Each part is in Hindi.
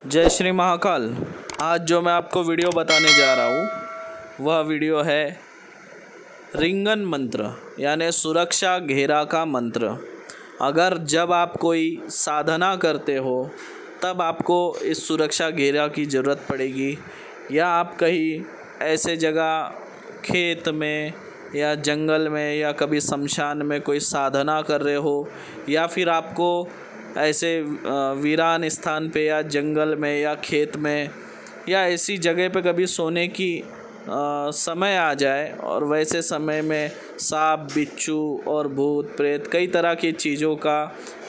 जय श्री महाकाल। आज जो मैं आपको वीडियो बताने जा रहा हूँ वह वीडियो है रिंगन मंत्र यानी सुरक्षा घेरा का मंत्र। अगर जब आप कोई साधना करते हो तब आपको इस सुरक्षा घेरा की ज़रूरत पड़ेगी, या आप कहीं ऐसे जगह खेत में या जंगल में या कभी शमशान में कोई साधना कर रहे हो, या फिर आपको ऐसे वीरान स्थान पे या जंगल में या खेत में या ऐसी जगह पे कभी सोने की समय आ जाए और वैसे समय में सांप बिच्छू और भूत प्रेत कई तरह की चीज़ों का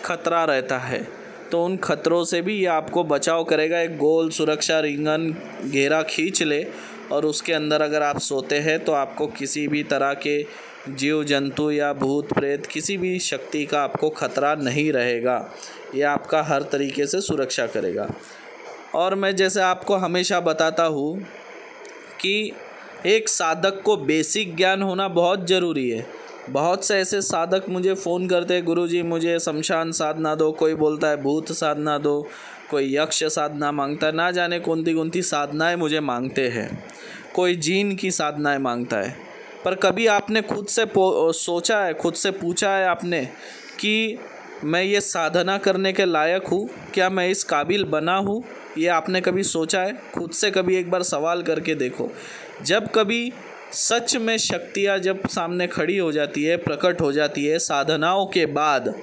खतरा रहता है, तो उन खतरों से भी ये आपको बचाव करेगा। एक गोल सुरक्षा रिंगन घेरा खींच ले और उसके अंदर अगर आप सोते हैं तो आपको किसी भी तरह के जीव जंतु या भूत प्रेत किसी भी शक्ति का आपको खतरा नहीं रहेगा। ये आपका हर तरीके से सुरक्षा करेगा। और मैं जैसे आपको हमेशा बताता हूँ कि एक साधक को बेसिक ज्ञान होना बहुत ज़रूरी है। बहुत से ऐसे साधक मुझे फ़ोन करते हैं, गुरुजी मुझे शमशान साधना दो, कोई बोलता है भूत साधना दो, कोई यक्ष साधना मांगता है, ना जाने कौन सी साधनाएं मुझे मांगते हैं, कोई जीन की साधनाएं मांगता है। पर कभी आपने खुद से सोचा है, खुद से पूछा है आपने कि मैं ये साधना करने के लायक हूँ, क्या मैं इस काबिल बना हूँ? ये आपने कभी सोचा है? खुद से कभी एक बार सवाल करके देखो। जब कभी सच में शक्तियाँ जब सामने खड़ी हो जाती है, प्रकट हो जाती है साधनाओं के बाद,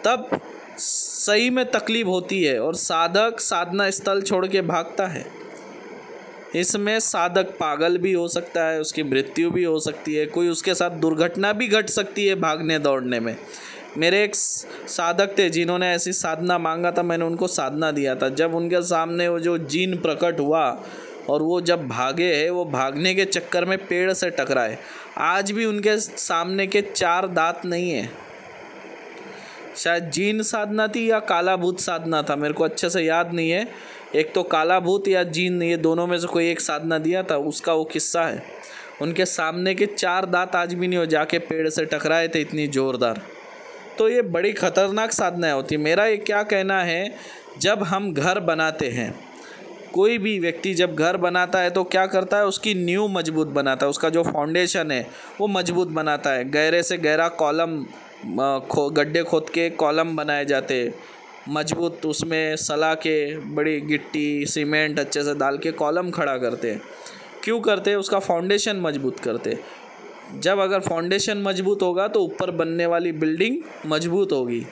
तब सही में तकलीफ होती है और साधक साधना स्थल छोड़ के भागता है। इसमें साधक पागल भी हो सकता है, उसकी मृत्यु भी हो सकती है, कोई उसके साथ दुर्घटना भी घट सकती है भागने दौड़ने में। मेरे एक साधक थे जिन्होंने ऐसी साधना मांगा था, मैंने उनको साधना दिया था। जब उनके सामने वो जो जीन प्रकट हुआ और वो जब भागे है, वो भागने के चक्कर में पेड़ से टकराए। आज भी उनके सामने के 4 दांत नहीं है। शायद जीन साधना थी या काला भूत साधना था, मेरे को अच्छे से याद नहीं है। एक तो काला भूत या जीन, ये दोनों में से कोई एक साधना दिया था, उसका वो किस्सा है। उनके सामने के 4 दांत आज भी नहीं हो, जाके पेड़ से टकराए थे इतनी ज़ोरदार। तो ये बड़ी ख़तरनाक साधनाएं होती। मेरा ये क्या कहना है, जब हम घर बनाते हैं, कोई भी व्यक्ति जब घर बनाता है तो क्या करता है, उसकी नींव मजबूत बनाता है, उसका जो फाउंडेशन है वो मजबूत बनाता है। गहरे से गहरा कॉलम गड्ढे खोद के कॉलम बनाए जाते हैं मजबूत, उसमें सलाखे बड़ी गिट्टी सीमेंट अच्छे से डाल के कॉलम खड़ा करते हैं। क्यों करते हैं? उसका फाउंडेशन मजबूत करते। जब अगर फाउंडेशन मजबूत होगा तो ऊपर बनने वाली बिल्डिंग मजबूत होगी।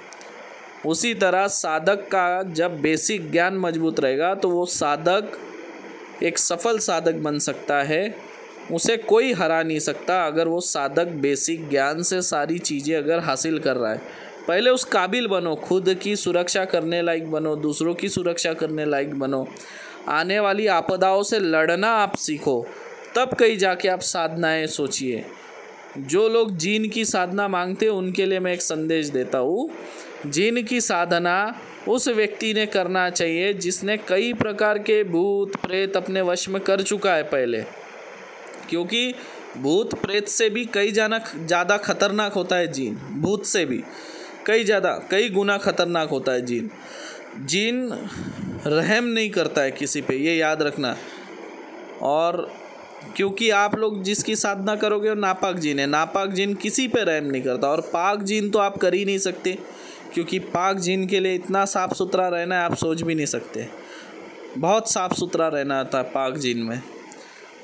उसी तरह साधक का जब बेसिक ज्ञान मजबूत रहेगा तो वो साधक एक सफल साधक बन सकता है, उसे कोई हरा नहीं सकता। अगर वो साधक बेसिक ज्ञान से सारी चीज़ें अगर हासिल कर रहा है, पहले उस काबिल बनो, खुद की सुरक्षा करने लायक बनो, दूसरों की सुरक्षा करने लायक बनो, आने वाली आपदाओं से लड़ना आप सीखो, तब कहीं जाके आप साधनाएं सोचिए। जो लोग जीन की साधना मांगते हैं उनके लिए मैं एक संदेश देता हूँ, जीन की साधना उस व्यक्ति ने करना चाहिए जिसने कई प्रकार के भूत प्रेत अपने वश में कर चुका है पहले, क्योंकि भूत प्रेत से भी ज़्यादा खतरनाक होता है जीन। भूत से भी कई गुना खतरनाक होता है जीन। जीन रहम नहीं करता है किसी पे, ये याद रखना। और क्योंकि आप लोग जिसकी साधना करोगे वो नापाक जीन है, नापाक जीन किसी पे रहम नहीं करता। और पाक जीन तो आप कर ही नहीं सकते, क्योंकि पाक जीन के लिए इतना साफ़ सुथरा रहना है आप सोच भी नहीं सकते। बहुत साफ़ सुथरा रहना आता है पाक जीन में।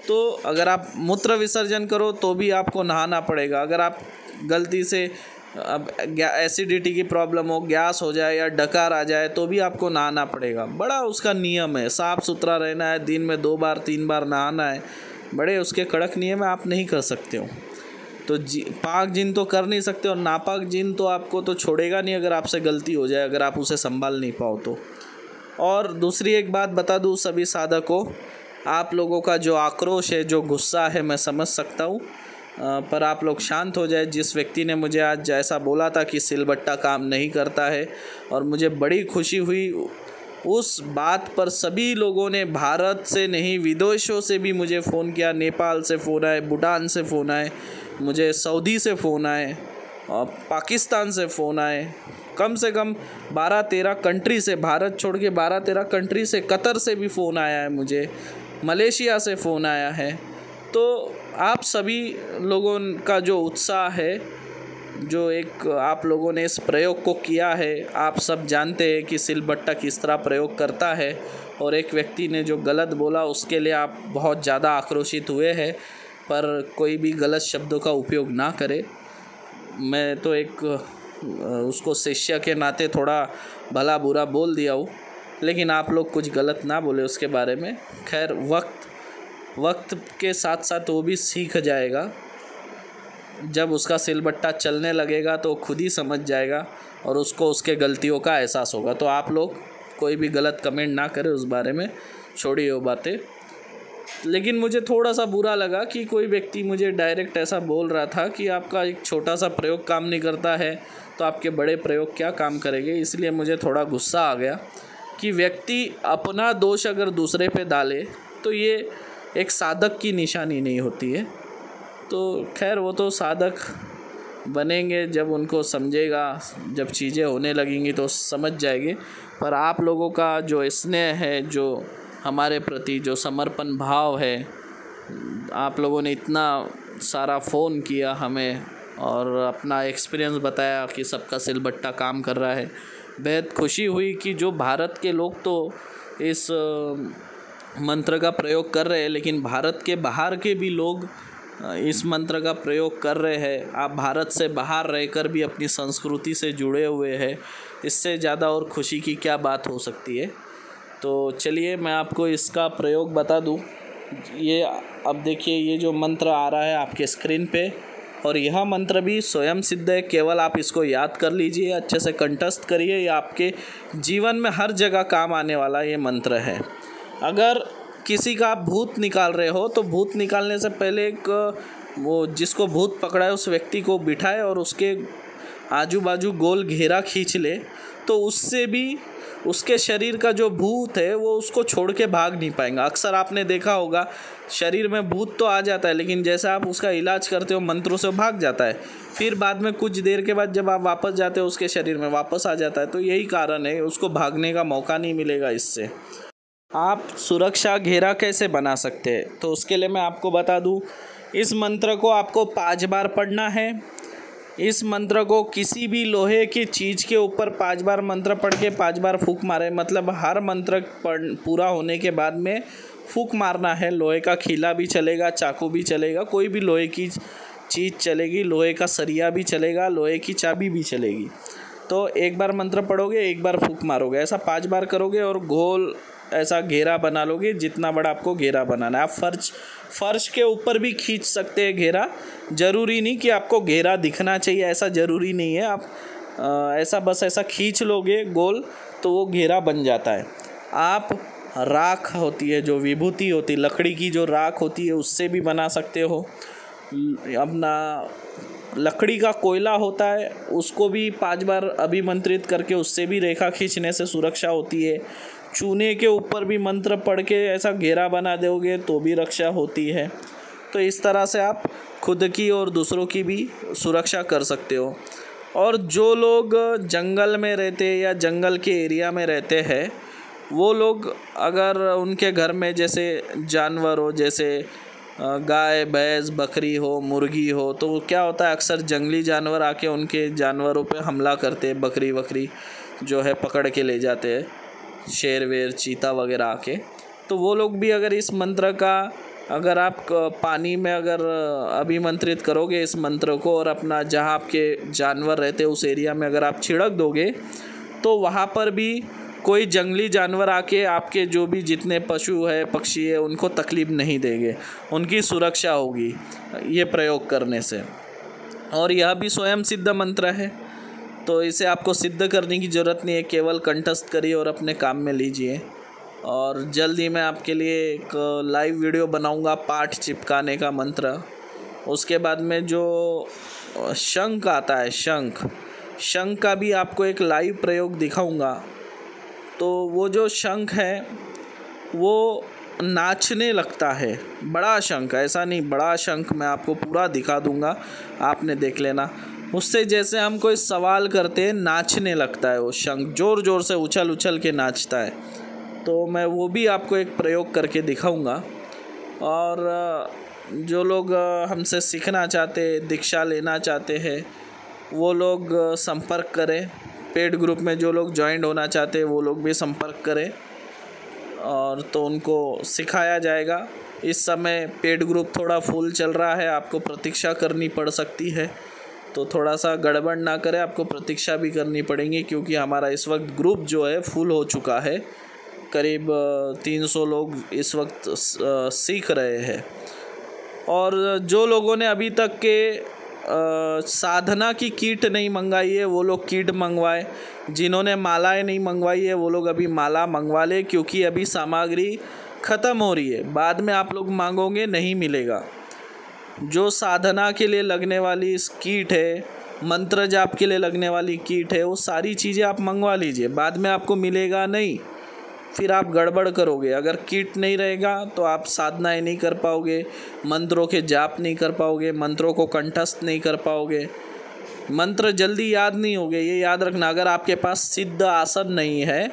तो अगर आप मूत्र विसर्जन करो तो भी आपको नहाना पड़ेगा। अगर आप गलती से अब एसिडिटी की प्रॉब्लम हो, गैस हो जाए या डकार आ जाए तो भी आपको नहाना पड़ेगा। बड़ा उसका नियम है, साफ़ सुथरा रहना है, दिन में 2 बार 3 बार नहाना है, बड़े उसके कड़क नियम है, आप नहीं कर सकते हो। तो पाक जिन तो कर नहीं सकते, और नापाक जिन तो आपको तो छोड़ेगा नहीं अगर आपसे गलती हो जाए, अगर आप उसे संभाल नहीं पाओ तो। और दूसरी एक बात बता दूँ सभी साधकों, आप लोगों का जो आक्रोश है, जो गुस्सा है, मैं समझ सकता हूँ, पर आप लोग शांत हो जाए। जिस व्यक्ति ने मुझे आज जैसा बोला था कि सिलबट्टा काम नहीं करता है, और मुझे बड़ी खुशी हुई उस बात पर, सभी लोगों ने भारत से नहीं विदेशों से भी मुझे फ़ोन किया, नेपाल से फ़ोन आए, भूटान से फ़ोन आए, मुझे सऊदी से फ़ोन आए, और पाकिस्तान से फ़ोन आए, कम से कम 12-13 कंट्री से, भारत छोड़ के 12-13 कंट्री से, कतर से भी फ़ोन आया है मुझे, मलेशिया से फ़ोन आया है। तो आप सभी लोगों का जो उत्साह है, जो एक आप लोगों ने इस प्रयोग को किया है, आप सब जानते हैं कि सिलबट्टा किस तरह प्रयोग करता है, और एक व्यक्ति ने जो गलत बोला उसके लिए आप बहुत ज़्यादा आक्रोशित हुए हैं, पर कोई भी गलत शब्दों का उपयोग ना करे। मैं तो एक उसको शिष्य के नाते थोड़ा भला बुरा बोल दिया हूँ, लेकिन आप लोग कुछ गलत ना बोले उसके बारे में। खैर, वक्त के साथ साथ वो भी सीख जाएगा। जब उसका सिलबट्टा चलने लगेगा तो खुद ही समझ जाएगा और उसको उसके गलतियों का एहसास होगा। तो आप लोग कोई भी गलत कमेंट ना करें उस बारे में, छोड़िए वो बातें। लेकिन मुझे थोड़ा सा बुरा लगा कि कोई व्यक्ति मुझे डायरेक्ट ऐसा बोल रहा था कि आपका एक छोटा सा प्रयोग काम नहीं करता है तो आपके बड़े प्रयोग क्या काम करेंगे। इसलिए मुझे थोड़ा गुस्सा आ गया कि व्यक्ति अपना दोष अगर दूसरे पे डाले तो ये एक साधक की निशानी नहीं होती है। तो खैर, वो तो साधक बनेंगे जब उनको समझेगा, जब चीज़ें होने लगेंगी तो समझ जाएंगे। पर आप लोगों का जो स्नेह है, जो हमारे प्रति जो समर्पण भाव है, आप लोगों ने इतना सारा फ़ोन किया हमें और अपना एक्सपीरियंस बताया कि सबका सिलबट्टा काम कर रहा है। बेहद खुशी हुई कि जो भारत के लोग तो इस मंत्र का प्रयोग कर रहे हैं, लेकिन भारत के बाहर के भी लोग इस मंत्र का प्रयोग कर रहे हैं। आप भारत से बाहर रहकर भी अपनी संस्कृति से जुड़े हुए हैं। इससे ज़्यादा और खुशी की क्या बात हो सकती है। तो चलिए मैं आपको इसका प्रयोग बता दूं। ये अब देखिए, ये जो मंत्र आ रहा है आपके स्क्रीन पे, और यह मंत्र भी स्वयं सिद्ध है। केवल आप इसको याद कर लीजिए, अच्छे से कंठस्थ करिए। ये आपके जीवन में हर जगह काम आने वाला ये मंत्र है। अगर किसी का आप भूत निकाल रहे हो तो भूत निकालने से पहले एक वो जिसको भूत पकड़ा है उस व्यक्ति को बिठाए और उसके आजू बाजू गोल घेरा खींच ले, तो उससे भी उसके शरीर का जो भूत है वो उसको छोड़ के भाग नहीं पाएगा। अक्सर आपने देखा होगा, शरीर में भूत तो आ जाता है, लेकिन जैसे आप उसका इलाज करते हो मंत्रों से भाग जाता है। फिर बाद में कुछ देर के बाद जब आप वापस जाते हो उसके शरीर में वापस आ जाता है। तो यही कारण है, उसको भागने का मौका नहीं मिलेगा। इससे आप सुरक्षा घेरा कैसे बना सकते हैं, तो उसके लिए मैं आपको बता दूं, इस मंत्र को आपको 5 बार पढ़ना है। इस मंत्र को किसी भी लोहे की चीज़ के ऊपर 5 बार मंत्र पढ़ के 5 बार फूंक मारे, मतलब हर मंत्र पूरा होने के बाद में फूंक मारना है। लोहे का खीला भी चलेगा, चाकू भी चलेगा, कोई भी लोहे की चीज़ चलेगी, लोहे का सरिया भी चलेगा, लोहे की चाबी भी चलेगी। तो एक बार मंत्र पढ़ोगे, एक बार फूंक मारोगे, ऐसा 5 बार करोगे और गोल ऐसा घेरा बना लोगे, जितना बड़ा आपको घेरा बनाना है। आप फर्श के ऊपर भी खींच सकते हैं घेरा। ज़रूरी नहीं कि आपको घेरा दिखना चाहिए, ऐसा ज़रूरी नहीं है। आप ऐसा बस ऐसा खींच लोगे गोल तो वो घेरा बन जाता है। आप राख होती है, जो विभूति होती है, लकड़ी की जो राख होती है, उससे भी बना सकते हो। अपना लकड़ी का कोयला होता है, उसको भी 5 बार अभिमंत्रित करके उससे भी रेखा खींचने से सुरक्षा होती है। चूने के ऊपर भी मंत्र पढ़ के ऐसा घेरा बना दोगे तो भी रक्षा होती है। तो इस तरह से आप खुद की और दूसरों की भी सुरक्षा कर सकते हो। और जो लोग जंगल में रहते हैं या जंगल के एरिया में रहते हैं, वो लोग अगर उनके घर में जैसे जानवर हो, जैसे गाय, भैंस, बकरी हो, मुर्गी हो, तो क्या होता है, अक्सर जंगली जानवर आके उनके जानवरों पे हमला करते हैं। बकरी वकरी जो है पकड़ के ले जाते हैं, शेर वेर, चीता वगैरह आके। तो वो लोग भी अगर इस मंत्र का, अगर आप पानी में अगर अभिमंत्रित करोगे इस मंत्र को और अपना जहाँ आपके जानवर रहते हैं उस एरिया में अगर आप छिड़क दोगे, तो वहाँ पर भी कोई जंगली जानवर आके आपके जो भी जितने पशु है, पक्षी है, उनको तकलीफ़ नहीं देंगे, उनकी सुरक्षा होगी ये प्रयोग करने से। और यह भी स्वयं सिद्ध मंत्र है, तो इसे आपको सिद्ध करने की ज़रूरत नहीं है, केवल कंठस्थ करिए और अपने काम में लीजिए। और जल्द ही मैं आपके लिए एक लाइव वीडियो बनाऊंगा पाठ चिपकाने का मंत्र। उसके बाद में जो शंख आता है, शंख का भी आपको एक लाइव प्रयोग दिखाऊंगा। तो वो जो शंख है वो नाचने लगता है, बड़ा शंख, ऐसा नहीं, बड़ा शंख मैं आपको पूरा दिखा दूंगा, आपने देख लेना। उससे जैसे हम कोई सवाल करते हैं नाचने लगता है, वो शंख ज़ोर ज़ोर से उछल उछल के नाचता है। तो मैं वो भी आपको एक प्रयोग करके दिखाऊंगा। और जो लोग हमसे सीखना चाहते, दीक्षा लेना चाहते हैं, वो लोग संपर्क करें। पेड ग्रुप में जो लोग ज्वाइन होना चाहते हैं वो लोग भी संपर्क करें, और तो उनको सिखाया जाएगा। इस समय पेड ग्रुप थोड़ा फुल चल रहा है, आपको प्रतीक्षा करनी पड़ सकती है, तो थोड़ा सा गड़बड़ ना करें, आपको प्रतीक्षा भी करनी पड़ेगी, क्योंकि हमारा इस वक्त ग्रुप जो है फुल हो चुका है। करीब 300 लोग इस वक्त सीख रहे हैं। और जो लोगों ने अभी तक के साधना की किट नहीं मंगाई है वो लोग किट मंगवाए। जिन्होंने मालाएं नहीं मंगवाई है वो लोग अभी माला मंगवा ले, क्योंकि अभी सामग्री ख़त्म हो रही है। बाद में आप लोग मांगोगे नहीं मिलेगा। जो साधना के लिए लगने वाली इस किट है, मंत्र जाप के लिए लगने वाली किट है, वो सारी चीज़ें आप मंगवा लीजिए। बाद में आपको मिलेगा नहीं, फिर आप गड़बड़ करोगे। अगर किट नहीं रहेगा तो आप साधनाएं नहीं कर पाओगे, मंत्रों के जाप नहीं कर पाओगे, मंत्रों को कंठस्थ नहीं कर पाओगे, मंत्र जल्दी याद नहीं होगे। ये याद रखना, अगर आपके पास सिद्ध आसन नहीं है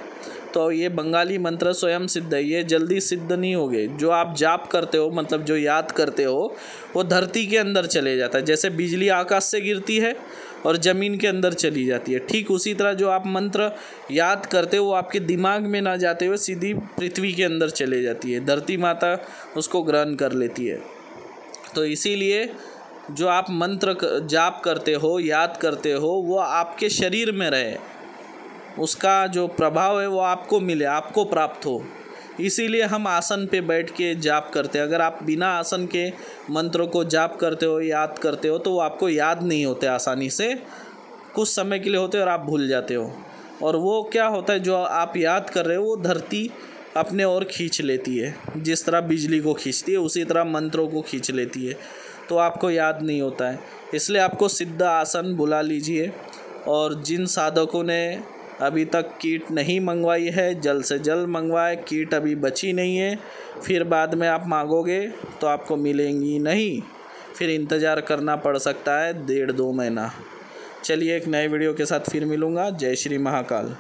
तो ये बंगाली मंत्र स्वयं सिद्ध है, ये जल्दी सिद्ध नहीं होगे। जो आप जाप करते हो, मतलब जो याद करते हो, वो धरती के अंदर चले जाता है। जैसे बिजली आकाश से गिरती है और ज़मीन के अंदर चली जाती है, ठीक उसी तरह जो आप मंत्र याद करते हो वो आपके दिमाग में ना जाते हुए सीधी पृथ्वी के अंदर चले जाती है। धरती माता उसको ग्रहण कर लेती है। तो इसीलिए जो आप मंत्र जाप करते हो, याद करते हो, वो आपके शरीर में रहे, उसका जो प्रभाव है वो आपको मिले, आपको प्राप्त हो। इसीलिए हम आसन पे बैठ के जाप करते हैं। अगर आप बिना आसन के मंत्रों को जाप करते हो, याद करते हो, तो वो आपको याद नहीं होते आसानी से। कुछ समय के लिए होते और आप भूल जाते हो। और वो क्या होता है, जो आप याद कर रहे हो वो धरती अपने ओर खींच लेती है। जिस तरह बिजली को खींचती है उसी तरह मंत्रों को खींच लेती है, तो आपको याद नहीं होता है। इसलिए आपको सिद्ध आसन बुला लीजिए। और जिन साधकों ने अभी तक किट नहीं मंगवाई है, जल्द से जल्द मंगवाए। किट अभी बची नहीं है, फिर बाद में आप मांगोगे तो आपको मिलेंगी नहीं, फिर इंतज़ार करना पड़ सकता है 1.5-2 महीना। चलिए, एक नए वीडियो के साथ फिर मिलूँगा। जय श्री महाकाल।